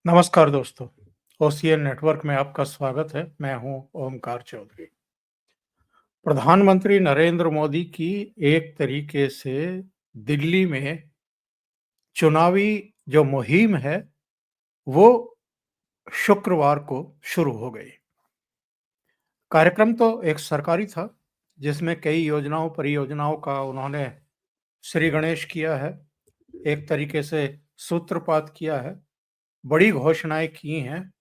नमस्कार दोस्तों, OCN network में आपका स्वागत है। मैं हूं ओमकार चौधरी। प्रधानमंत्री नरेंद्र मोदी की एक तरीके से दिल्ली में चुनावी जो मुहिम है, वो शुक्रवार को शुरू हो गई। कार्यक्रम तो एक सरकारी था, जिसमें कई योजनाओं, परियोजनाओं का उन्होंने श्री गणेश किया है, एक तरीके से सूत्रपात किया है, बड़ी घोषणाएं की हैं।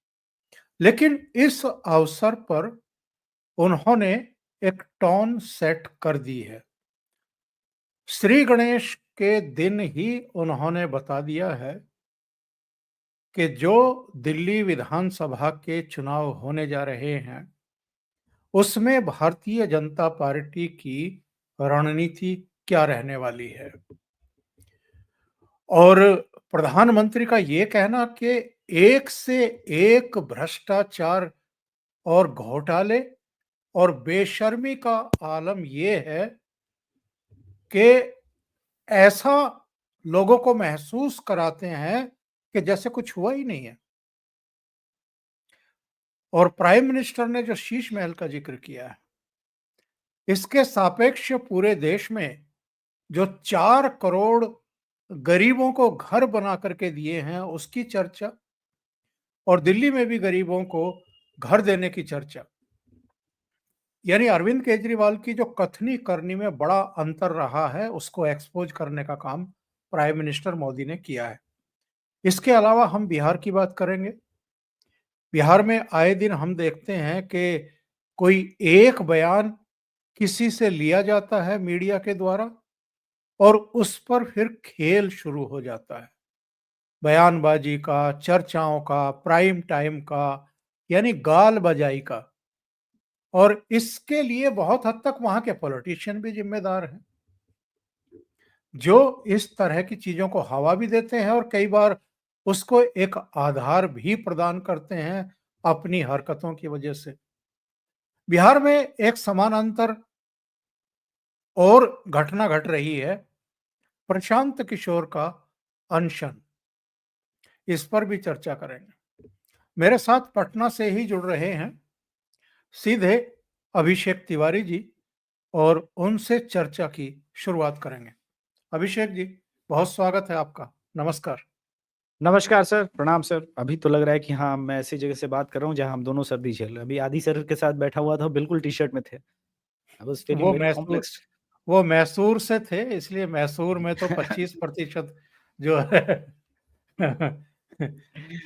लेकिन इस अवसर पर उन्होंने एक टोन सेट कर दी है। श्री गणेश के दिन ही उन्होंने बता दिया है कि जो दिल्ली विधानसभा के चुनाव होने जा रहे हैं, उसमें भारतीय जनता पार्टी की रणनीति क्या रहने वाली है। और प्रधानमंत्री का ये कहना कि एक से एक भ्रष्टाचार और घोटाले और बेशर्मी का आलम ये है कि ऐसा लोगों को महसूस कराते हैं कि जैसे कुछ हुआ ही नहीं है। और प्राइम मिनिस्टर ने जो शीश महल का जिक्र किया है, इसके सापेक्ष पूरे देश में जो 4 करोड़ गरीबों को घर बना करके दिए हैं, उसकी चर्चा, और दिल्ली में भी गरीबों को घर देने की चर्चा। यानी अरविंद केजरीवाल की जो कथनी करनी में बड़ा अंतर रहा है, उसको एक्सपोज करने का काम प्राइम मिनिस्टर मोदी ने किया है। इसके अलावा हम बिहार की बात करेंगे। बिहार में आए दिन हम देखते हैं कि कोई एक बयान किसी से लिया जाता है मीडिया के द्वारा, और उस पर फिर खेल शुरू हो जाता है। बयानबाजी का, चर्चाओं का, प्राइम टाइम का, यानी गाल बजाई का। और इसके लिए बहुत हद तक वहां के पॉलिटिशियन भी जिम्मेदार हैं, जो इस तरह की चीजों को हवा भी देते हैं और कई बार उसको एक आधार भी प्रदान करते हैं अपनी हरकतों की वजह से। बिहार में एक समानांतर और घटना घट रही है, प्रशांत किशोर का अनशन। इस पर भी चर्चा करेंगे। मेरे साथ पटना से ही जुड़ रहे हैं सीधे अभिषेक तिवारी जी, और उनसे चर्चा की शुरुआत करेंगे। अभिषेक जी, बहुत स्वागत है आपका। नमस्कार। नमस्कार सर, प्रणाम सर। अभी तो लग रहा है कि हाँ, मैं ऐसी जगह से बात कर रहा हूँ जहाँ हम दोनों सर्दी झेल रहे हैं। अभी आदि सर के साथ बैठा हुआ था, बिल्कुल टी शर्ट में थे। आई वाज फीलिंग वो वेरी मैसूर कॉम्प्लेक्स। वो मैसूर से थे, इसलिए मैसूर में तो 25% जो है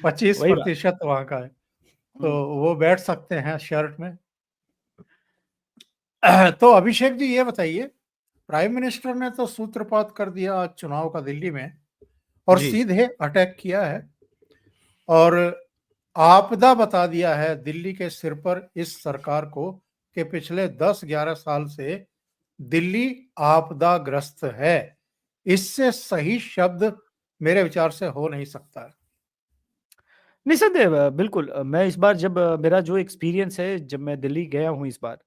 25 वही बात। प्रतिशत वहां का है, तो हम्म, वो बैठ सकते हैं शर्ट में। तो अभिषेक जी, ये बताइए, प्राइम मिनिस्टर ने तो सूत्रपात कर दिया आज चुनाव का दिल्ली में, और जी। सीधे अटैक किया है, और आपदा बता दिया है दिल्ली के सिर पर इस सरकार को कि पिछले 10-11 साल से दिल्ली आपदाग्रस्त है। इससे सही शब्द मेरे विचार से हो नहीं सकता है। निस्संदेह बिल्कुल। मैं इस बार जब मेरा जो एक्सपीरियंस है, जब मैं दिल्ली गया हूँ इस बार,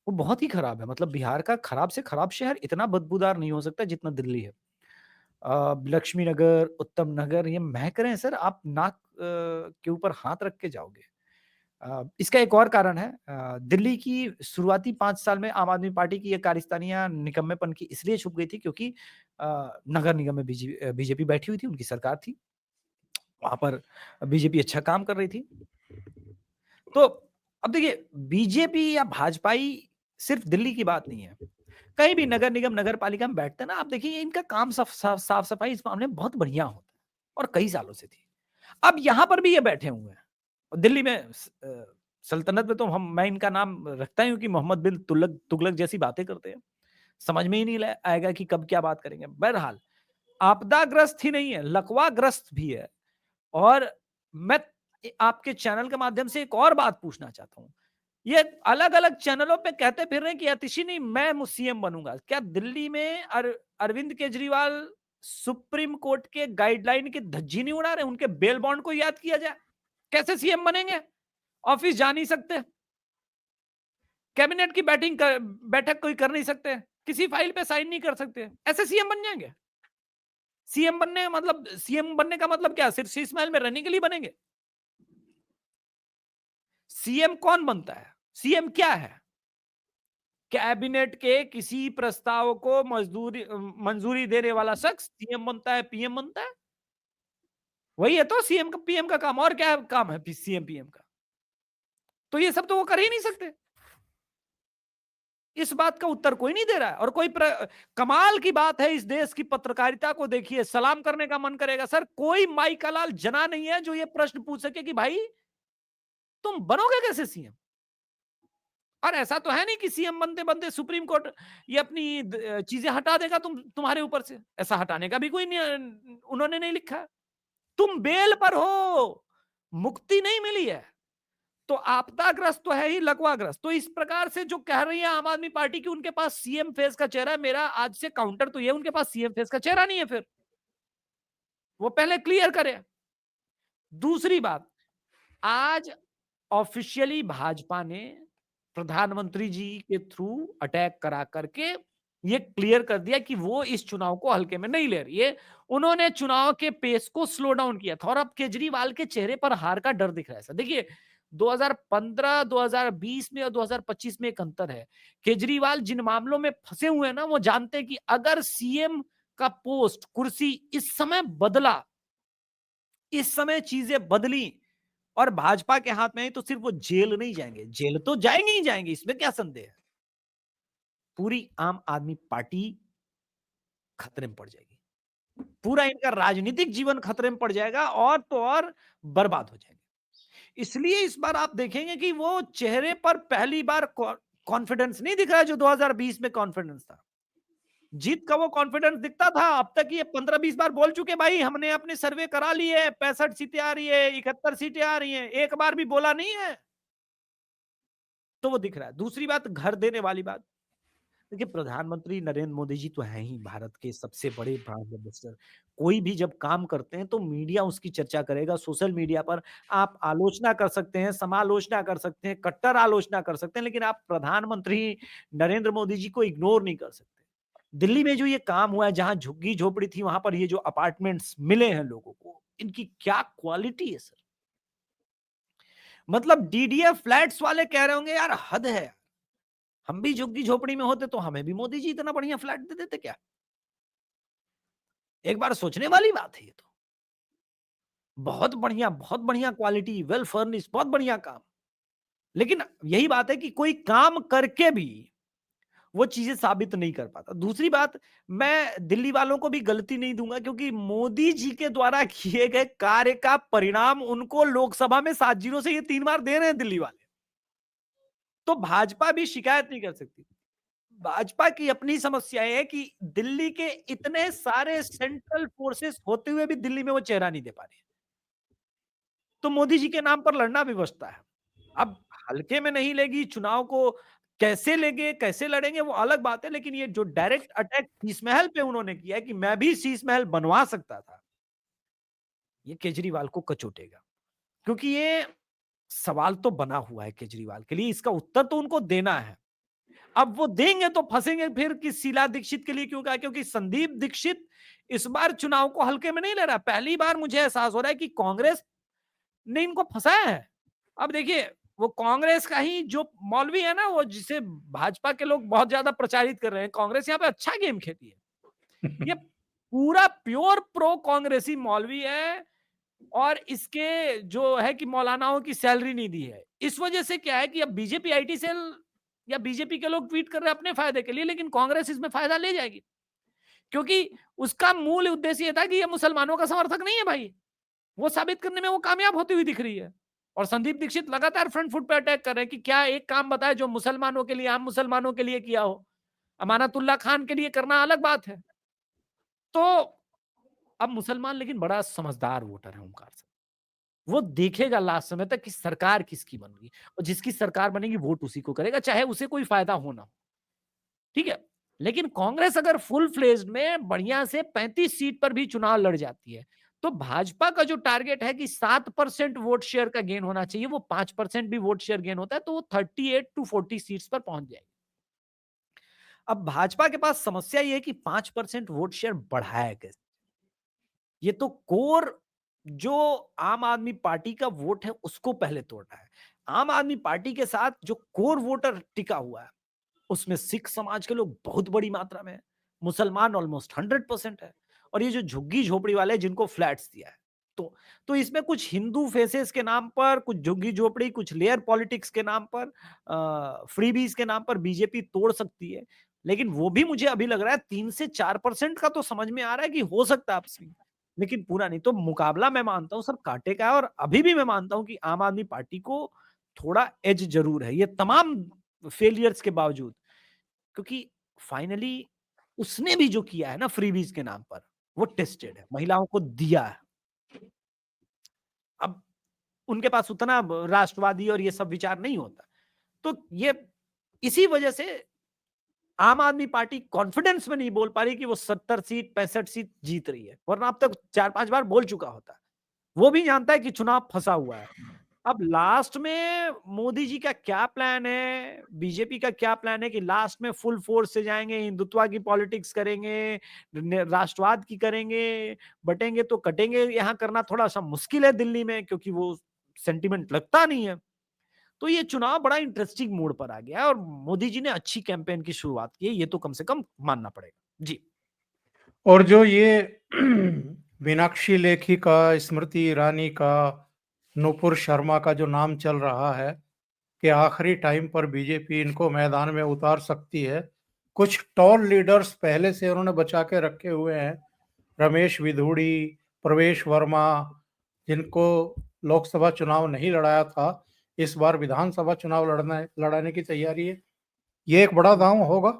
वो बहुत ही खराब है। मतलब बिहार का खराब से खराब शहर इतना बदबूदार नहीं हो सकता जितना दिल्ली है। लक्ष्मी नगर, उत्तम नगर, ये महक रहे हैं सर, आप नाक के ऊपर हाथ रख के जाओगे। इसका एक और कारण है, दिल्ली की शुरुआती 5 साल में आम आदमी पार्टी की ये कारस्तानियाँ निकम्मेपन की इसलिए छुप गई थी क्योंकि नगर निगम में बीजेपी बैठी हुई थी, उनकी सरकार थी। वहाँ पर बीजेपी अच्छा काम कर रही थी। तो अब देखिए, बीजेपी या भाजपाई सिर्फ दिल्ली की बात नहीं है। कहीं भी नगर निगम, नगर पालिका में बैठते हैं ना, आप देखिए इनका काम साफ-सफाई इस मामले में बहुत बढ़िया होता है और कई सालों से थी। अब यहाँ पर भी ये बैठे हुए हैं। और दिल्ली में सल्तनत में तो मैं इनका नाम रखता ही हूँ कि मोहम्मद बिन तुगलक तुगलक जैसी बातें करते हैं। समझ में ही नहीं आएगा कि कब क्या बात करेंगे। बहरहाल, आपदाग्रस्त ही नहीं है, लकवाग्रस्त भी है। और मैं आपके चैनल के माध्यम से एक और बात पूछना चाहता हूँ। ये अलग-अलग चैनलों पे कहते फिर रहे हैं कि अतिशी नहीं, मैं सीएम बनूंगा। क्या दिल्ली में अरविंद केजरीवाल सुप्रीम कोर्ट के गाइडलाइन की धज्जी नहीं उड़ा रहे? उनके बेल बॉन्ड को याद किया जाए। कैसे सीएम बनेंगे? ऑफिस जा नहीं सकते, कैबिनेट की बैठक कोई कर नहीं सकते, किसी फाइल पे साइन नहीं कर सकते, ऐसे सीएम बन जाएंगे? सीएम बनने का मतलब क्या, सिर्फ शीश महल में रहने के लिए बनेंगे? सीएम कौन बनता है? सीएम क्या है? कैबिनेट के किसी प्रस्ताव को मंजूरी देने वाला शख्स सीएम बनता है, पीएम बनता है। वही है तो सीएम का, पीएम का काम। और क्या काम है सीएम पीएम का? तो ये सब तो वो कर ही नहीं सकते। इस बात का उत्तर कोई नहीं दे रहा है। और कमाल की बात है, इस देश की पत्रकारिता को देखिए, सलाम करने का मन करेगा सर। कोई माई का लाल जना नहीं है जो ये प्रश्न पूछ सके कि भाई तुम बनोगे कैसे सीएम। और ऐसा तो है नहीं कि सीएम बनते बनते सुप्रीम कोर्ट ये अपनी चीजें हटा देगा तुम्हारे ऊपर से। ऐसा हटाने का भी कोई नहीं, उन्होंने नहीं लिखा। तुम बेल पर हो, मुक्ति नहीं मिली है, तो आपदाग्रस्त तो है ही, लकवाग्रस्त। तो इस प्रकार से जो कह रही है आम आदमी पार्टी की उनके पास सीएम फेस का चेहरा है, मेरा आज से काउंटर तो ये, उनके पास सीएम फेस का चेहरा नहीं है। फिर वो पहले क्लियर करे। दूसरी बात, आज ऑफिशियली भाजपा ने प्रधानमंत्री जी के थ्रू अटैक करा करके ये क्लियर कर दिया कि वो इस चुनाव को हल्के में नहीं ले रही है। उन्होंने चुनाव के पेस को स्लो डाउन किया था और अब केजरीवाल के चेहरे पर हार का डर दिख रहा है। सर देखिए, 2015, 2020 में और 2025 में एक अंतर है। केजरीवाल जिन मामलों में फंसे हुए हैं ना, वो जानते हैं कि अगर सीएम का पोस्ट, कुर्सी इस समय बदला, इस समय चीजें बदली और भाजपा के हाथ में है, तो सिर्फ वो जेल नहीं जाएंगे, जेल तो जाएंगे ही जाएंगे, इसमें क्या संदेह है। पूरी आम आदमी पार्टी खतरे में पड़ जाएगी, पूरा इनका राजनीतिक जीवन खतरे में पड़ जाएगा और तो और बर्बाद हो जाएंगे। इसलिए इस बार आप देखेंगे कि वो चेहरे पर पहली बार कॉन्फिडेंस नहीं दिख रहा है जो 2020 में कॉन्फिडेंस था। जीत का वो कॉन्फिडेंस दिखता था। अब तक ये 15-20 बार बोल चुके भाई हमने अपने सर्वे करा लिए, 65 सीटें आ रही है, 71 सीटें आ रही हैं, एक बार भी बोला नहीं है। तो वो दिख रहा है। दूसरी बात, घर देने वाली बात। देखिए, प्रधानमंत्री नरेंद्र मोदी जी तो हैं ही भारत के सबसे बड़े ब्रांड एम्बेसडर। कोई भी जब काम करते हैं तो मीडिया उसकी चर्चा करेगा। सोशल मीडिया पर आप आलोचना कर सकते हैं, समालोचना कर सकते हैं, कट्टर आलोचना कर सकते हैं, लेकिन आप प्रधानमंत्री नरेंद्र मोदी जी को इग्नोर नहीं कर सकते। दिल्ली में जो ये काम हुआ है, जहां झुग्गी झोपड़ी थी वहां पर ये जो अपार्टमेंट्स मिले हैं लोगों को, इनकी क्या क्वालिटी है सर। मतलब डीडीएफ फ्लैट्स वाले कह रहे होंगे यार हद है, हम भी झुग्गी झोपड़ी में होते तो हमें भी मोदी जी इतना बढ़िया फ्लैट दे देते क्या। एक बार सोचने वाली बात है ये तो। बहुत बढ़िया क्वालिटी, वेल फर्निश्ड, बहुत बढ़िया काम। लेकिन यही बात है कि कोई काम करके भी वो चीजें साबित नहीं कर पाता। दूसरी बात, मैं दिल्ली वालों को भी गलती नहीं दूंगा क्योंकि मोदी जी के द्वारा किए गए कार्य का परिणाम उनको लोकसभा में 7-0 से ये 3 बार दे रहे हैं दिल्ली वाले। तो भाजपा भी शिकायत नहीं कर सकती। भाजपा की अपनी समस्या है कि दिल्ली के इतने सारे सेंट्रल फोर्सेस होते हुए भी दिल्ली में वो चेहरा नहीं दे पा रही। तो मोदी जी के नाम पर लड़ना भी बचता है। अब हल्के में नहीं लेगी चुनाव को, कैसे लेंगे, कैसे लड़ेंगे वो अलग बात है, लेकिन ये जो डायरेक्ट अटैक शीश महल पे उन्होंने किया है कि मैं भी शीश महल बनवा सकता था, ये केजरीवाल को कचोटेगा। क्योंकि ये सवाल तो बना हुआ है केजरीवाल के लिए, इसका उत्तर तो उनको देना है। अब वो देंगे तो फंसेंगे फिर कि शीला दीक्षित के लिए क्यों कहा, क्योंकि संदीप दीक्षित इस बार चुनाव को हल्के में नहीं ले रहा। पहली बार मुझे एहसास हो रहा है कि कांग्रेस ने इनको फंसाया है। अब देखिए, वो कांग्रेस का ही जो मौलवी है ना, वो जिसे भाजपा के लोग बहुत ज्यादा प्रचारित कर रहे हैं, कांग्रेस यहाँ पे अच्छा गेम खेली है। ये पूरा प्योर प्रो कांग्रेसी मौलवी है और इसके जो है कि मौलानाओं की सैलरी नहीं दी है। इस वजह से क्या है कि अब बीजेपी आईटी सेल या बीजेपी के लोग ट्वीट कर रहे हैं अपने फायदे के लिए, लेकिन कांग्रेस इसमें फायदा ले जाएगी क्योंकि उसका मूल उद्देश्य ये था कि ये मुसलमानों का समर्थक नहीं है भाई। वो साबित करने में वो कामयाब होती हुई दिख रही है। और संदीप दीक्षित लगातार फ्रंट फुट पे अटैक कर रहे हैं कि क्या एक काम बताए जो मुसलमानों के लिए, आम मुसलमानों के लिए किया हो। अमानतुल्लाह खान के लिए करना अलग बात है। तो अब मुसलमान लेकिन बड़ा समझदार वोटर है ओमकार सिंह। वो देखेगा लास्ट समय तक कि सरकार किसकी बन रही और जिसकी सरकार बनेगी वोट उसी को करेगा, चाहे उसे कोई फायदा हो ना हो। ठीक है। लेकिन कांग्रेस अगर फुल फ्लेज्ड में बढ़िया से 35 सीट पर भी चुनाव लड़ जाती है, तो भाजपा का जो टारगेट है कि 7% वोट शेयर का गेन होना चाहिए, वो 5% भी वोट शेयर गेन होता है तो वो 38 to 40 सीट्स पर पहुंच जाएगी। अब भाजपा के पास समस्या ये है कि 5% वोट शेयर बढ़ाया कैसे। ये तो कोर जो आम आदमी पार्टी का वोट है उसको पहले तोड़ना है। आम आदमी पार्टी के साथ जो कोर वोटर टिका हुआ है, उसमें सिख समाज के लोग बहुत बड़ी मात्रा में है, मुसलमान ऑलमोस्ट 100% है, और ये जो झुग्गी झोपड़ी वाले हैं जिनको फ्लैट्स दिया है, तो इसमें कुछ हिंदू फेसेस के नाम पर, कुछ झुग्गी झोपड़ी, कुछ लेयर पॉलिटिक्स के नाम पर, फ्रीबीज के नाम पर बीजेपी तोड़ सकती है। लेकिन वो भी मुझे अभी लग रहा है 3 से 4% का तो समझ में आ रहा है कि हो सकता है आपसी, लेकिन पूरा नहीं। तो मुकाबला मैं मानता हूँ सब कांटे का है, और अभी भी मैं मानता हूँ कि आम आदमी पार्टी को थोड़ा एज जरूर है, ये तमाम फेलियर्स के बावजूद, क्योंकि फाइनली उसने भी जो किया है ना फ्रीबीज के नाम पर, वो टेस्टेड है, महिलाओं को दिया है। अब उनके पास उतना राष्ट्रवादी और ये सब विचार नहीं होता, तो ये इसी वजह से आम आदमी पार्टी कॉन्फिडेंस में नहीं बोल पा रही कि वो 70 सीट 65 सीट जीत रही है, वरना अब तक 4-5 बार बोल चुका होता। वो भी जानता है कि चुनाव फंसा हुआ है। अब लास्ट में मोदी जी का क्या प्लान है, बीजेपी का क्या प्लान है कि लास्ट में फुल फोर्स से जाएंगे, हिंदुत्व की पॉलिटिक्स करेंगे, राष्ट्रवाद की करेंगे, बटेंगे तो कटेंगे, यहां करना थोड़ा सा मुश्किल है दिल्ली में, क्योंकि वो सेंटिमेंट लगता नहीं है। तो ये चुनाव बड़ा इंटरेस्टिंग मोड पर आ गया, और मोदी जी ने अच्छी कैंपेन की शुरुआत की है, ये तो कम से कम मानना पड़ेगा जी। और जो ये मीनाक्षी लेखी का, स्मृति ईरानी का, नूपुर शर्मा का जो नाम चल रहा है कि आखिरी टाइम पर बीजेपी इनको मैदान में उतार सकती है, कुछ टॉल लीडर्स पहले से उन्होंने बचा के रखे हुए हैं, रमेश विधूड़ी, प्रवेश वर्मा, जिनको लोकसभा चुनाव नहीं लड़ाया था, इस बार विधानसभा चुनाव लड़ाने की तैयारी है। ये एक बड़ा दांव होगा।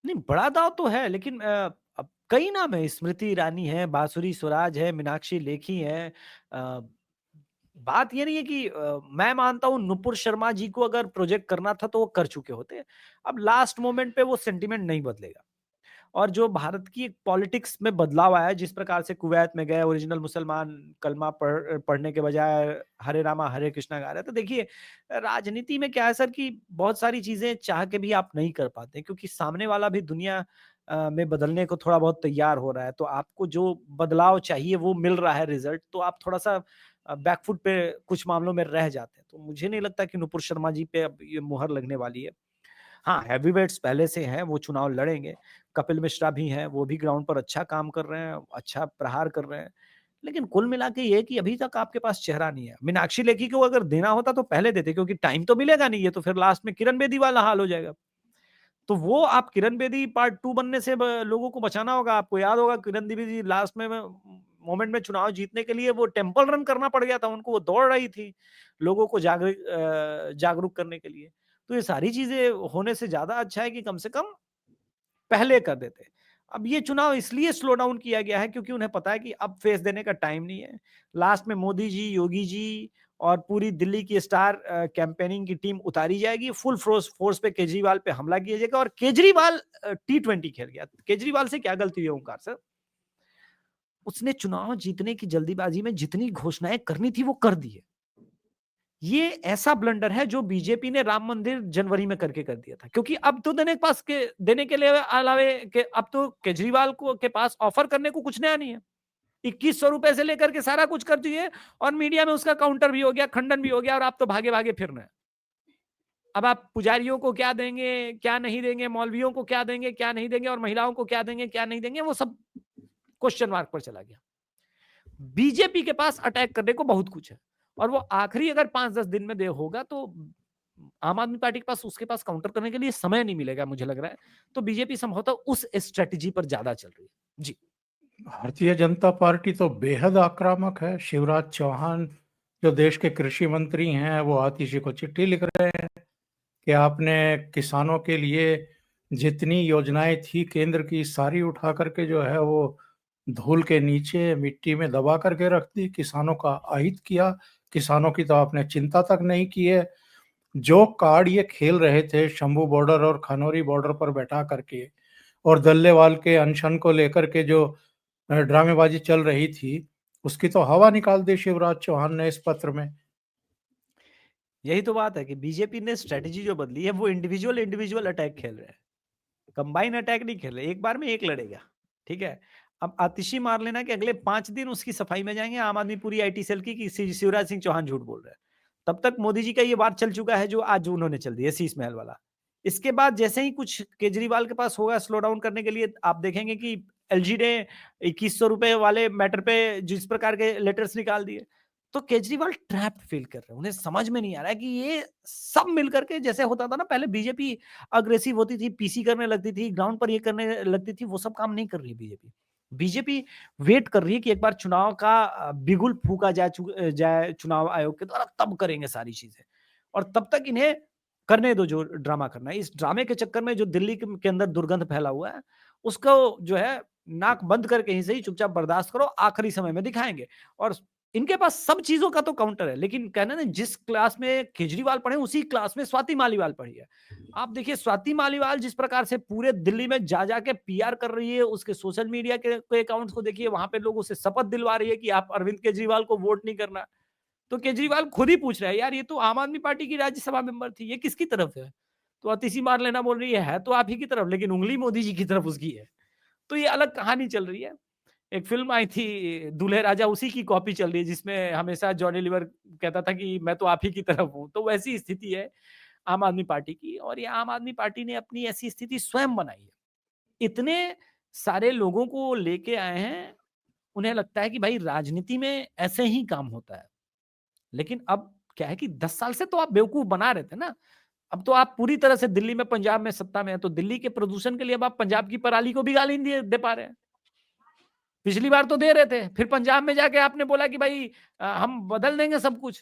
नहीं, बड़ा दांव तो है, लेकिन अब कई नाम है, स्मृति ईरानी है, बांसुरी स्वराज है, मीनाक्षी लेखी है। बात ये नहीं है कि मैं मानता हूं नुपुर शर्मा जी को अगर प्रोजेक्ट करना था तो वो कर चुके होते। अब लास्ट मोमेंट पे वो सेंटिमेंट नहीं बदलेगा, और जो भारत की पॉलिटिक्स में बदलाव आया है, जिस प्रकार से कुवैत में गए ओरिजिनल मुसलमान कलमा पढ़ने के बजाय हरे रामा हरे कृष्णा गा रहे हैं, तो देखिए राजनीति में क्या है सर कि बहुत सारी चीजें चाह के भी आप नहीं कर पाते, क्योंकि सामने वाला भी दुनिया में बदलने को थोड़ा बहुत तैयार हो रहा है, तो आपको जो बदलाव चाहिए वो मिल रहा है रिजल्ट, तो आप थोड़ा सा बैकफुट पे कुछ मामलों में रह जाते हैं। तो मुझे नहीं लगता कि नुपुर शर्मा जी पे अब ये मुहर लगने वाली है। हाँ, हैवीवेट्स पहले से हैं, वो चुनाव लड़ेंगे। कपिल मिश्रा भी हैं, वो भी ग्राउंड पर अच्छा काम कर रहे हैं, अच्छा प्रहार कर रहे हैं। लेकिन कुल मिला के ये है कि अभी तक आपके पास चेहरा नहीं है। मीनाक्षी लेखी को अगर देना होता तो पहले देते, क्योंकि टाइम तो मिलेगा नहीं, ये तो फिर लास्ट में किरण बेदी वाला हाल हो जाएगा। तो वो आप किरण बेदी पार्ट 2 बनने से लोगों को बचाना होगा। आपको याद होगा किरण बेदी लास्ट में मोमेंट में चुनाव जीतने के लिए वो टेम्पल रन करना पड़ गया था उनको, वो दौड़ रही थी लोगों को जागरूक करने के लिए। तो ये सारी चीजें होने से ज्यादा अच्छा है कि कम से कम पहले कर देते। अब ये चुनाव इसलिए स्लो डाउन किया गया है क्योंकि उन्हें पता है कि अब फेस देने का टाइम नहीं है। लास्ट में मोदी जी, योगी जी और पूरी दिल्ली की स्टार कैंपेनिंग की टीम उतारी जाएगी। फुल फोर्स फोर्स पे केजरीवाल पे हमला किया जाएगा, और केजरीवाल T20 खेल गया। केजरीवाल से क्या गलती हुई ओंकार सर? उसने चुनाव जीतने की जल्दीबाजी में जितनी घोषणाएं करनी थी वो कर दी है। ये ऐसा ब्लंडर है जो बीजेपी ने राम मंदिर जनवरी में करके कर दिया था, क्योंकि अब तो देने के लिए अलावे के अब तो केजरीवाल को के पास ऑफर करने को कुछ नया नहीं है। 2100 रुपए से लेकर के सारा कुछ कर दिए, और मीडिया में उसका काउंटर भी हो गया, खंडन भी हो गया, और आप तो भागे भागे फिर रहे हैं। अब आप पुजारियों को क्या देंगे, क्या नहीं देंगे, मौलवियों को क्या देंगे, क्या नहीं देंगे, और महिलाओं को क्या देंगे, क्या नहीं देंगे, वो सब क्वेश्चन मार्क पर चला गया। बीजेपी के पास अटैक करने को बहुत कुछ है, और वो आखिरी अगर 5-10 दिन में दे होगा तो आम आदमी पार्टी के पास उसके पास काउंटर करने के लिए समय नहीं मिलेगा, मुझे लग रहा है। तो बीजेपी संभवतः उस स्ट्रेटेजी पर ज्यादा चल रही है जी। भारतीय जनता पार्टी तो बेहद आक्रामक है। शिवराज चौहान जो देश के कृषि मंत्री हैं, वो आतिशी को चिट्ठी लिख रहे हैं कि आपने किसानों के लिए जितनी योजनाएं थी केंद्र की, सारी उठा करके जो है वो धूल के नीचे मिट्टी में दबा करके रख दी। किसानों का अहित किया, किसानों की तो आपने चिंता तक नहीं की है। जो कार्ड ये खेल रहे थे शंभू बॉर्डर और खनौरी बॉर्डर पर बैठा करके, और दल्लेवाल के अनशन को लेकर के जो ड्रामेबाजी चल रही थी, उसकी तो हवा निकाल दी शिवराज चौहान ने इस पत्र में। यही तो बात है कि बीजेपी ने स्ट्रेटेजी जो बदली है, वो इंडिविजुअल इंडिविजुअल अटैक खेल रहे हैं, कंबाइन अटैक नहीं खेल रहे। एक बार में एक लड़ेगा, ठीक है। अब आतिशी मार लेना कि अगले 5 दिन उसकी सफाई में जाएंगे आम आदमी पूरी IT सेल की कि शिवराज सिंह चौहान झूठ बोल रहे हैं, तब तक मोदी जी का ये वार चल चुका है जो आज जो उन्होंने चल दिया शीश महल वाला। इसके बाद जैसे ही कुछ केजरीवाल के पास होगा स्लो डाउन करने के लिए, आप देखेंगे कि एलजी ने ₹2100 वाले मैटर पे जिस प्रकार के लेटर्स निकाल दिए। तो केजरीवाल ट्रैप्ड फील कर रहे हैं। उन्हें समझ में नहीं आ रहा है कि ये सब मिल करके, जैसे होता था ना पहले बीजेपी अग्रेसिव होती थी, पीसी करने लगती थी, ग्राउंड पर ये करने लगती थी, वो सब काम नहीं कर रही है बीजेपी। बीजेपी वेट कर रही है कि एक बार चुनाव का बिगुल फूँका जाए चुनाव आयोग के द्वारा, तब करेंगे सारी चीज़ें। और तब तक इन्हें करने दो जो ड्रामा करना है। इस ड्रामे के चक्कर में जो दिल्ली के अंदर दुर्गंध फैला हुआ है, उसको जो है नाक बंद करके ही सही चुपचाप बर्दाश्त करो, आखिरी समय में दिखाएँगे। और इनके पास सब चीज़ों का तो काउंटर है, लेकिन कहना ना, जिस क्लास में केजरीवाल पढ़े उसी क्लास में स्वाति मालीवाल पढ़ी है। आप देखिए स्वाति मालीवाल जिस प्रकार से पूरे दिल्ली में जा के पीआर कर रही है, उसके सोशल मीडिया के अकाउंट्स को देखिए, वहां पे लोग उसे शपथ दिलवा रही है कि आप अरविंद केजरीवाल को वोट नहीं करना। तो केजरीवाल खुद ही पूछ रहा है, यार ये तो आम आदमी पार्टी की राज्यसभा मेंबर थी, ये किसकी तरफ है? तो अतिशी मार लेना बोल रही है तो आप ही की तरफ, लेकिन उंगली मोदी जी की तरफ उसकी है। तो ये अलग कहानी चल रही है। एक फ़िल्म आई थी दूल्हे राजा, उसी की कॉपी चल रही है, जिसमें हमेशा जॉनी लीवर कहता था कि मैं तो आप ही की तरफ हूँ। तो वैसी स्थिति है आम आदमी पार्टी की, और ये आम आदमी पार्टी ने अपनी ऐसी स्थिति स्वयं बनाई है। इतने सारे लोगों को लेके आए हैं, उन्हें लगता है कि भाई राजनीति में ऐसे ही काम होता है। लेकिन अब क्या है कि 10 साल से तो आप बेवकूफ़ बना रहे थे ना। अब तो आप पूरी तरह से दिल्ली में, पंजाब में सत्ता में हैं, तो दिल्ली के प्रदूषण के लिए अब आप पंजाब की पराली को भी गाली नहीं दे पा रहे हैं। पिछली बार तो दे रहे थे, फिर पंजाब में जाके आपने बोला कि भाई हम बदल देंगे सब कुछ।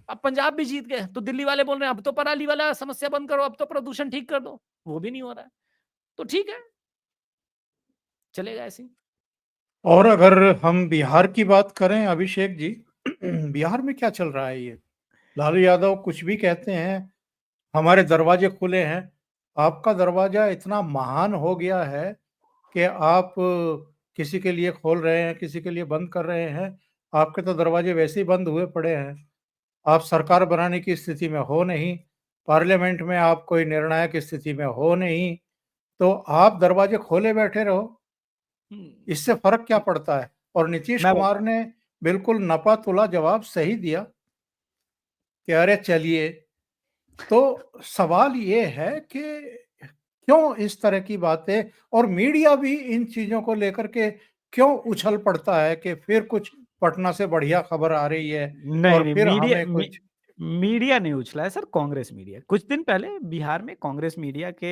अब पंजाब भी जीत गए, तो दिल्ली वाले बोल रहे हैं अब तो पराली वाला समस्या बंद करो, अब तो प्रदूषण ठीक कर दो। वो भी नहीं हो रहा है। तो ठीक है, चलेगा ऐसे ही। और अगर हम बिहार की बात करें अभिषेक जी, बिहार में क्या चल रहा है ये? लालू यादव कुछ भी कहते हैं, हमारे दरवाजे खुले हैं। आपका दरवाजा इतना महान हो गया है कि आप किसी के लिए खोल रहे हैं, किसी के लिए बंद कर रहे हैं। आपके तो दरवाजे वैसे ही बंद हुए पड़े हैं। आप सरकार बनाने की स्थिति में हो नहीं, पार्लियामेंट में आप कोई निर्णायक स्थिति में हो नहीं, तो आप दरवाजे खोले बैठे रहो। हुँ, इससे फ़र्क क्या पड़ता है? और नीतीश मैं कुमार बताऊँ। ने बिल्कुल नपा-तुला जवाब सही दिया कि अरे चलिए। तो सवाल ये है कि क्यों इस तरह की बातें, और मीडिया भी इन चीज़ों को लेकर के क्यों उछल पड़ता है कि फिर कुछ पटना से बढ़िया खबर आ रही है नहीं, और नहीं, फिर हमें कुछ। मीडिया नहीं उछला है सर, कांग्रेस मीडिया। कुछ दिन पहले बिहार में कांग्रेस मीडिया के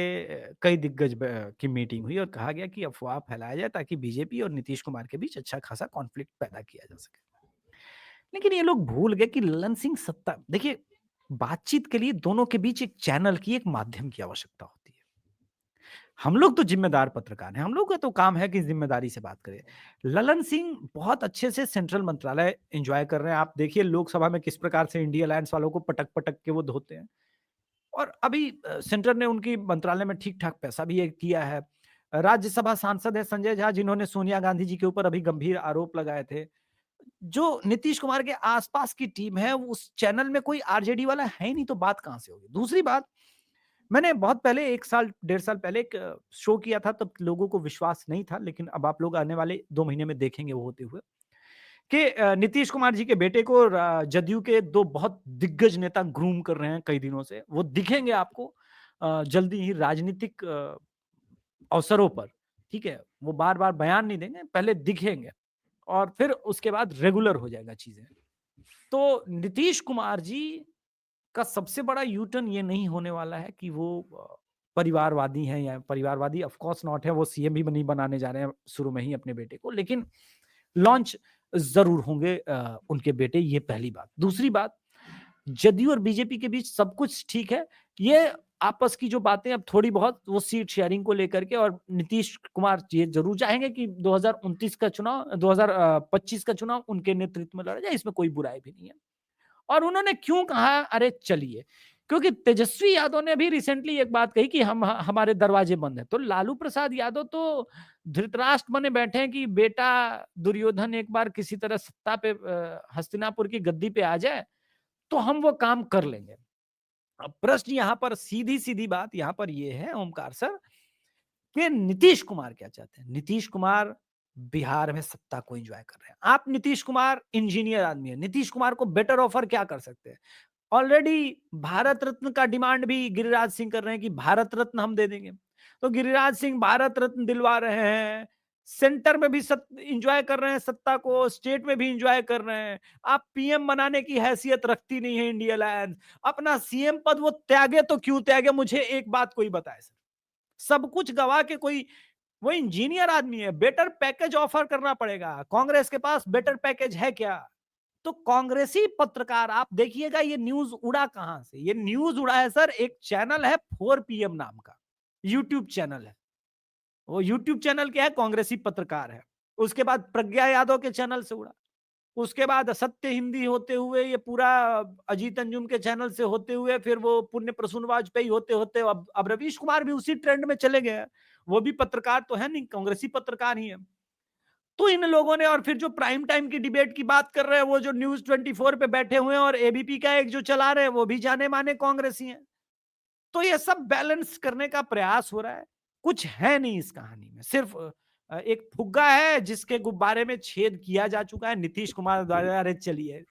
कई दिग्गज की मीटिंग हुई और कहा गया कि अफ़वाह फैलाया जाए ताकि बीजेपी और नीतीश कुमार के बीच अच्छा खासा कॉन्फ्लिक्ट पैदा किया जा सके। लेकिन ये लोग भूल गए कि ललन सिंह सत्ता, देखिए, बातचीत के लिए दोनों के बीच एक चैनल की, एक माध्यम की आवश्यकता होती है। हम लोग तो ज़िम्मेदार पत्रकार हैं, हम लोग का तो काम है कि ज़िम्मेदारी से बात करें। ललन सिंह बहुत अच्छे से सेंट्रल मंत्रालय एन्जॉय कर रहे हैं। आप देखिए लोकसभा में किस प्रकार से इंडिया अलायंस वालों को पटक-पटक के वो धोते हैं। और अभी सेंटर ने उनकी मंत्रालय में ठीक-ठाक पैसा भी किया है। राज्यसभा सांसद हैं संजय झा, जिन्होंने सोनिया गांधी जी के ऊपर अभी गंभीर आरोप लगाए थे। जो नीतीश कुमार के आस-पास की टीम है, उस चैनल में कोई आरजेडी वाला है ही नहीं, तो बात कहाँ से होगी? दूसरी बात, मैंने बहुत पहले 1 साल, डेढ़ साल पहले एक शो किया था, तब लोगों को विश्वास नहीं था, लेकिन अब आप लोग आने वाले 2 महीने में देखेंगे वो होते हुए, कि नीतीश कुमार जी के बेटे को जदयू के 2 बहुत दिग्गज नेता ग्रूम कर रहे हैं कई दिनों से। वो दिखेंगे आपको जल्दी ही राजनीतिक अवसरों पर, ठीक है? वो बार-बार बयान नहीं देंगे, पहले दिखेंगे और फिर उसके बाद रेगुलर हो जाएगा चीज़ें। तो नीतीश कुमार जी का सबसे बड़ा यू टर्न ये नहीं होने वाला है कि वो परिवारवादी हैं, या परिवारवादी ऑफ कोर्स नॉट है, वो सीएम भी नहीं बनाने जा रहे हैं शुरू में ही अपने बेटे को, लेकिन लॉन्च ज़रूर होंगे उनके बेटे, ये पहली बात। दूसरी बात, जदयू और बीजेपी के बीच सब कुछ ठीक है, ये आपस की जो बातें अब थोड़ी बहुत वो सीट शेयरिंग को लेकर के, और नीतीश कुमार ये ज़रूर चाहेंगे कि 2029 का चुनाव, 2025 का चुनाव उनके नेतृत्व में लड़ा जाए, इसमें कोई बुराई भी नहीं है। और उन्होंने क्यों कहा अरे चलिए, क्योंकि तेजस्वी यादव ने भी रिसेंटली एक बात कही कि हम हमारे दरवाजे बंद हैं। तो लालू प्रसाद यादव तो धृतराष्ट्र बने बैठे हैं कि बेटा दुर्योधन एक बार किसी तरह सत्ता पे हस्तिनापुर की गद्दी पे आ जाए, तो हम वो काम कर लेंगे। अब प्रश्न यहाँ पर, सीधी-सीधी बात यहाँ पर ये है ओमकार सर, कि नीतीश कुमार क्या चाहते हैं? नीतीश कुमार बिहार में सत्ता को एन्जॉय कर रहे हैं। आप नीतीश कुमार इंजीनियर आदमी है, नीतीश कुमार को बेटर ऑफर क्या कर सकते हैं? ऑलरेडी भारत रत्न का डिमांड भी गिरिराज सिंह कर रहे हैं कि भारत रत्न हम दे देंगे। तो गिरिराज सिंह भारत रत्न दिलवा रहे हैं, सेंटर में भी एंजॉय कर रहे हैं सत्ता को, स्टेट में भी एंजॉय कर रहे हैं। आप पीएम बनाने की हैसियत रखती नहीं है इंडिया अलायंस। अपना सीएम पद वो त्यागे तो क्यों त्यागे? मुझे एक बात कोई बताए सर। सब कुछ गवा के कोई वो इंजीनियर आदमी है, बेटर पैकेज ऑफर करना पड़ेगा। कांग्रेस के पास बेटर पैकेज है क्या? तो कांग्रेसी पत्रकार आप देखिएगा ये न्यूज उड़ा कहां से? ये न्यूज उड़ा है सर, एक चैनल है 4 PM नाम का, यूट्यूब चैनल है। वो यूट्यूब चैनल क्या है? कांग्रेसी पत्रकार है। उसके बाद प्रज्ञा यादव के चैनल से उड़ा, उसके बाद सत्य हिंदी होते हुए ये पूरा अजीत अंजुम के चैनल से होते हुए फिर वो पुण्य प्रसून वाजपेयी होते होते अब रवीश कुमार भी उसी ट्रेंड में चले गए हैं। वो भी पत्रकार तो है नहीं, कांग्रेसी पत्रकार ही है। तो इन लोगों ने, और फिर जो प्राइम टाइम की डिबेट की बात कर रहे हैं वो जो न्यूज 24 पे बैठे हुए हैं और एबीपी का एक जो चला रहे हैं वो भी जाने माने कांग्रेसी हैं। तो ये सब बैलेंस करने का प्रयास हो रहा है। कुछ है नहीं इस कहानी में, सिर्फ एक फुग्गा है जिसके गुब्बारे में छेद किया जा चुका है नीतीश कुमार द्वारा। अरे चलिए,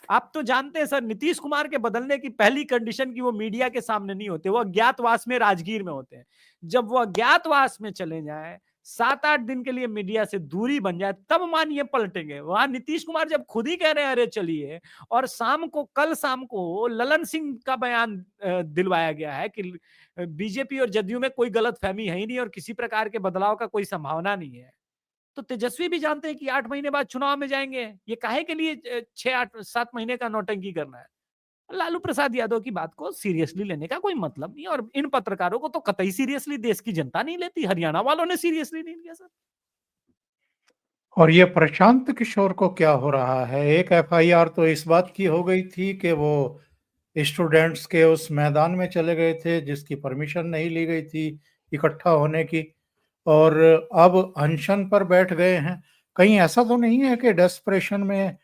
आप तो जानते हैं सर, नीतीश कुमार के बदलने की पहली कंडीशन की वो मीडिया के सामने नहीं होते, वो अज्ञातवास में राजगीर में होते हैं। जब वो अज्ञातवास में चले जाएं, 7-8 दिन के लिए मीडिया से दूरी बन जाए, तब मानिए पलटेंगे। वहां नीतीश कुमार जब खुद ही कह रहे हैं अरे चलिए, और शाम को, कल शाम को ललन सिंह का बयान दिलवाया गया है कि बीजेपी और जदयू में कोई गलत फहमी है ही नहीं और किसी प्रकार के बदलाव का कोई संभावना नहीं है। तो तेजस्वी भी जानते हैं कि 8 महीने बाद चुनाव में जाएंगे, ये काहे के लिए 6-8-7 महीने का नौटंकी करना है? लालू प्रसाद यादव की बात को सीरियसली लेने का कोई मतलब नहीं, और इन पत्रकारों को तो कतई सीरियसली देश की जनता नहीं लेती। हरियाणा वालों ने सीरियसली नहीं लिया सर। और ये प्रशांत किशोर को क्या हो रहा है? एक एफआईआर तो इस बात की हो गई थी कि वो स्टूडेंट्स के उस मैदान में चले गए थे जिसकी परमिशन नहीं ली गई थी इकट्ठा होने की, और अब अनशन पर बैठ गए हैं। कहीं ऐसा तो नहीं है कि डेस्परेशन में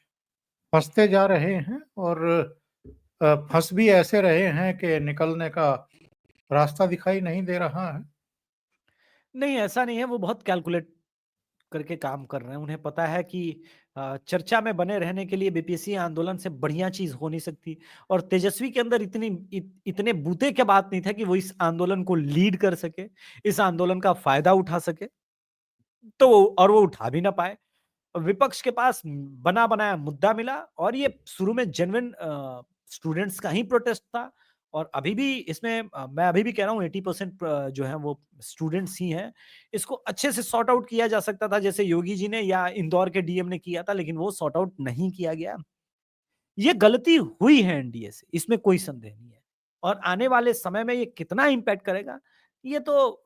फंसते जा रहे हैं और फंस भी ऐसे रहे हैं कि निकलने का रास्ता दिखाई नहीं दे रहा है? नहीं, ऐसा नहीं है, वो बहुत कैलकुलेट करके काम कर रहे हैं। उन्हें पता है कि चर्चा में बने रहने के लिए बीपीएससी आंदोलन से बढ़िया चीज हो नहीं सकती, और तेजस्वी के अंदर इतने बूते के बात नहीं था कि वो इस आंदोलन को लीड कर सके, इस आंदोलन का फायदा उठा सके। तो और वो उठा भी ना पाए। विपक्ष के पास बना बनाया मुद्दा मिला, और ये शुरू में जेन्युइन स्टूडेंट्स का ही प्रोटेस्ट था, और अभी भी इसमें मैं अभी भी कह रहा हूँ 80% जो है वो स्टूडेंट्स ही हैं। इसको अच्छे से सॉर्ट आउट किया जा सकता था जैसे योगी जी ने या इंदौर के डीएम ने किया था, लेकिन वो सॉर्ट आउट नहीं किया गया। ये गलती हुई है एनडीए से, इसमें कोई संदेह नहीं है। और आने वाले समय में ये कितना इम्पैक्ट करेगा, ये तो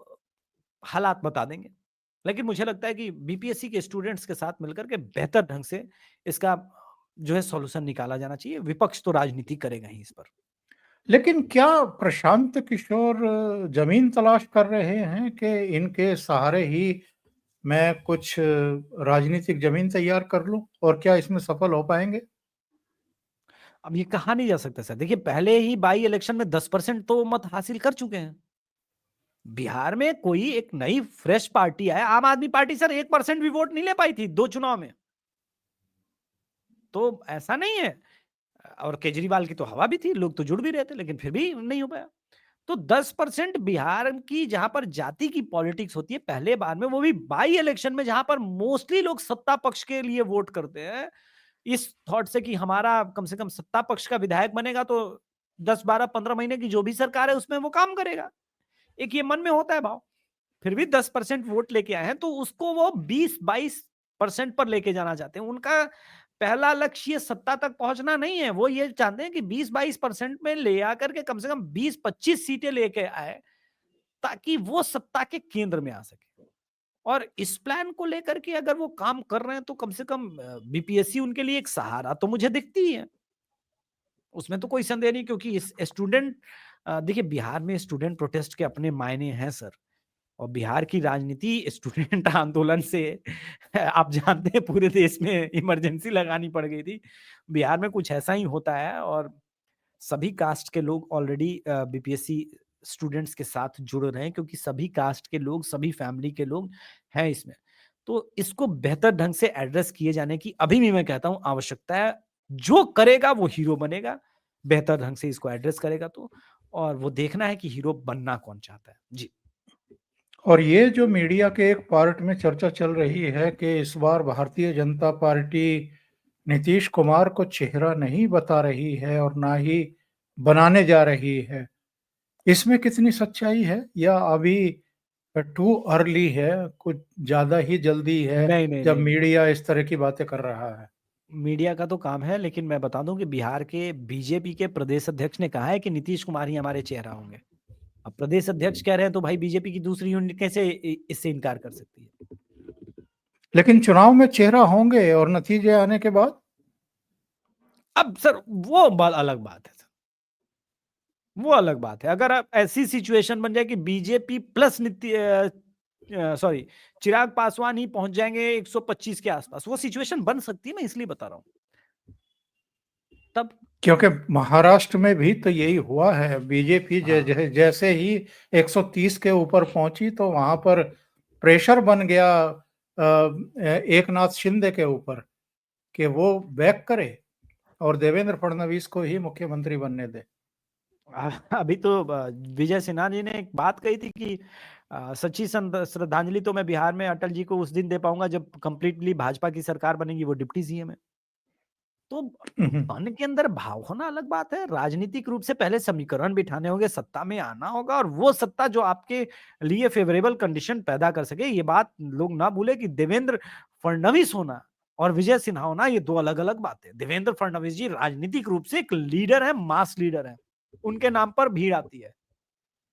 हालात बता देंगे। लेकिन मुझे लगता है कि बीपीएससी के स्टूडेंट्स के साथ मिलकर के बेहतर ढंग से इसका जो है सॉल्यूशन निकाला जाना चाहिए। विपक्ष तो राजनीति करेगा ही इस पर। लेकिन क्या प्रशांत किशोर जमीन तलाश कर रहे हैं कि इनके सहारे ही मैं कुछ राजनीतिक जमीन तैयार कर लूं, और क्या इसमें सफल हो पाएंगे? अब ये कहा नहीं जा सकता सर। देखिए, पहले ही बाई इलेक्शन में 10% तो मत हासिल कर चुके हैं। बिहार में कोई एक नई फ्रेश पार्टी है, आम आदमी पार्टी सर 1% भी वोट नहीं ले पाई थी 2 चुनाव में। तो ऐसा नहीं है। और केजरीवाल की तो हवा भी थी, लोग तो जुड़ भी रहे थे, लेकिन फिर भी नहीं हो पाया। तो 10% बिहार की जहां पर जाति की पॉलिटिक्स होती है पहले बार में, वो भी बाई इलेक्शन में जहां पर मोस्टली लोग सत्ता पक्ष के लिए वोट करते हैं, इस थॉट से कि हमारा कम से कम सत्ता पक्ष का विधायक बनेगा तो 10-12-15 महीने की जो भी सरकार है उसमें वो काम करेगा। एक ये मन में होता है भाव। फिर भी 10% वोट लेके आए हैं, तो उसको वो 20-22% पर लेके जाना चाहते हैं। उनका पहला लक्ष्य सत्ता तक पहुंचना नहीं है, वो ये चाहते हैं कि 20-22% में ले आकर के कम से कम 20-25 सीटें लेके आए, ताकि वो सत्ता के केंद्र में आ सके। और इस प्लान को लेकर के अगर वो काम कर रहे हैं तो कम से कम बीपीएससी उनके लिए एक सहारा तो मुझे दिखती ही है। उसमें तो कोई संदेह नहीं, क्योंकि इस स्टूडेंट देखिए, बिहार में स्टूडेंट प्रोटेस्ट के अपने मायने हैं सर। और बिहार की राजनीति स्टूडेंट आंदोलन से आप जानते हैं पूरे देश में इमरजेंसी लगानी पड़ गई थी। बिहार में कुछ ऐसा ही होता है, और सभी कास्ट के लोग ऑलरेडी बीपीएससी स्टूडेंट्स के साथ जुड़ रहे हैं, क्योंकि सभी कास्ट के लोग, सभी फैमिली के लोग हैं इसमें। तो इसको बेहतर ढंग से एड्रेस किए जाने की अभी भी मैं कहता हूँ आवश्यकता है। जो करेगा वो हीरो बनेगा, बेहतर ढंग से इसको एड्रेस करेगा तो, और वो देखना है कि हीरो बनना कौन चाहता है। जी। और ये जो मीडिया के एक पार्ट में चर्चा चल रही है कि इस बार भारतीय जनता पार्टी नीतीश कुमार को चेहरा नहीं बता रही है और ना ही बनाने जा रही है। इसमें कितनी सच्चाई है या अभी टू अर्ली है, कुछ ज़्यादा ही जल्दी है नहीं, नहीं, जब नहीं, नहीं। मीडिया इस तरह की बातें कर रहा है? मीडिया का तो काम है, लेकिन मैं बता दूं कि बिहार के बीजेपी के प्रदेश अध्यक्ष ने कहा है कि नीतीश कुमार ही हमारे चेहरा होंगे। अब प्रदेश अध्यक्ष कह रहे हैं तो भाई बीजेपी की दूसरी यूनिट कैसे इससे इनकार कर सकती है? लेकिन चुनाव में चेहरा होंगे और नतीजे आने के बाद? अब सर वो अलग बात है सर, वो अलग बात है। अगर आप ऐसी सिचुएशन बन जाए कि BJP plus sorry Chirag Paswan ही पहुंच जाएंगे 125 के आसपास, वो सिचुएशन बन सकती है, मैं इसलिए बता रहा हूं। तब क्योंकि महाराष्ट्र में भी तो यही हुआ है। बीजेपी हाँ। जैसे ही 130 के ऊपर पहुंची तो वहां पर प्रेशर बन गया एकनाथ शिंदे के ऊपर कि वो बैक करे और देवेंद्र फडणवीस को ही मुख्यमंत्री बनने दे। अभी तो विजय सिन्हा जी ने एक बात कही थी कि सच्ची श्रद्धांजलि तो मैं बिहार में अटल जी को उस दिन दे पाऊंगा जब कंप्लीटली भाजपा की सरकार बनेगी, वो डिप्टी सीएम है। तो मन के अंदर भाव होना अलग बात है। राजनीतिक रूप से पहले समीकरण बिठाने होंगे, सत्ता में आना होगा, और वो सत्ता जो आपके लिए फेवरेबल कंडीशन पैदा कर सके। ये बात लोग ना भूले कि देवेंद्र फडणवीस होना और विजय सिन्हा होना ये दो अलग अलग बातें। देवेंद्र फडणवीस जी राजनीतिक रूप से एक लीडर है, मास लीडर है, उनके नाम पर भीड़ आती है।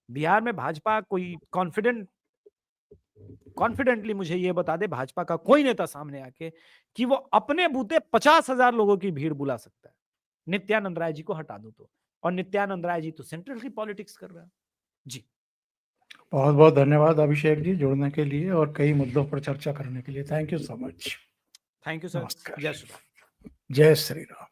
बिहार में भाजपा कोई कॉन्फिडेंटली मुझे ये बता दे, भाजपा का कोई नेता सामने आके कि वो अपने बूते 50,000 लोगों की भीड़ बुला सकता है, नित्यानंद राय जी को हटा दो तो। और नित्यानंद राय जी तो सेंट्रल की पॉलिटिक्स कर रहे हैं। जी। बहुत बहुत धन्यवाद अभिषेक जी जुड़ने के लिए और कई मुद्दों पर चर्चा करने के लिए। Thank you so much. Thank you sir. नमस्कार। जय श्री राम। जय श्री राम।